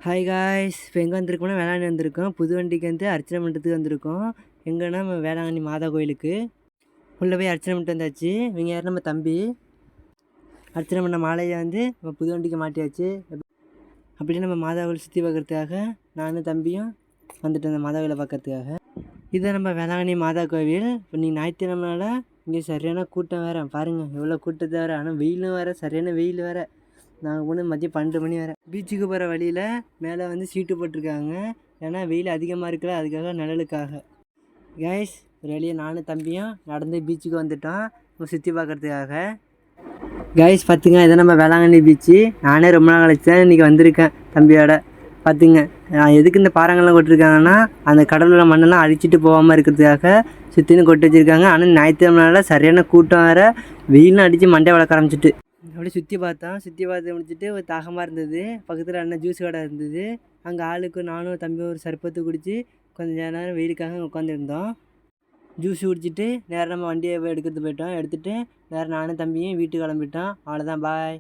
Hi guys, இப்போ எங்கே வந்திருக்கோம்னா வேளாங்கண்ணி வந்திருக்கோம். புது வண்டிக்கு வந்து அர்ச்சனை பண்ணுறதுக்கு வந்திருக்கோம். எங்கன்னா நம்ம வேளாங்கண்ணி மாதா கோயிலுக்கு உள்ளே போய் அர்ச்சனை பண்ணிட்டு வந்தாச்சு. இவங்க யார்? நம்ம தம்பி. அர்ச்சனை பண்ண மாலையை வந்து நம்ம புது வண்டிக்கு மாட்டியாச்சு. அப்படியே நம்ம மாதா கோயில் சுற்றி பார்க்குறதுக்காக நானும் தம்பியும் வந்துட்டு வந்தோம் மாதா கோயிலை பார்க்குறதுக்காக. இதை நம்ம வேளாங்கண்ணி மாதா கோவில். இப்போ நீங்கள் ஞாயிற்றுக்கிழமைனால இங்கே சரியான கூட்டம் வேறு. பாருங்கள் எவ்வளோ கூட்டத்தை வேறு. ஆனால் வெயிலும் வேறு, சரியான வெயில் வேறு. நாங்கள் போன மதியம் 12 மணி வரை. பீச்சுக்கு போகிற வழியில் மேலே வந்து சீட்டு போட்டிருக்காங்க. ஏன்னா வெயில் அதிகமாக இருக்குல்ல, அதுக்காக நிழலுக்காக. கைஸ், ஒரு வழியாக நானும் தம்பியும் நடந்து பீச்சுக்கு வந்துட்டோம் சுற்றி பார்க்குறதுக்காக. கைஸ் பார்த்துங்க, இதை நம்ம வேளாங்கண்ணி பீச்சு. நானே ரொம்ப நாள் கழிச்சேன் இன்றைக்கி வந்திருக்கேன் தம்பியோட. பார்த்துங்க, எதுக்கு இந்த பாறைங்கள்லாம் கொட்டிருக்காங்கன்னா அந்த கடலில் மண்ணெல்லாம் அழிச்சிட்டு போகாமல் இருக்கிறதுக்காக சுற்றின்னு கொட்டி வச்சுருக்காங்க. ஆனால் ஞாயிற்றுக்கிழமைனால சரியான கூட்டம் வேறு. வெயிலும் அடித்து மண்டை வளர்க்க ஆரம்பிச்சிட்டு அப்படியே சுற்றி பார்த்து முடிச்சுட்டு ஒரு தாகமாக இருந்தது. பக்கத்தில் அண்ணன் ஜூஸ் கடை இருந்தது. அங்கே ஆளுக்கு நானும் தம்பி ஒரு சர்பத்து குடித்து கொஞ்சம் நேரம் வெயிலுக்காக உட்காந்துருந்தோம். ஜூஸ் குடிச்சிட்டு நேரம் நம்ம வண்டியை எடுத்துகிட்டு போயிட்டோம். எடுத்துகிட்டு நேரம் நானும் தம்பியும் வீட்டுக்கு கிளம்பிட்டோம். அவ்வளோதான், பாய்.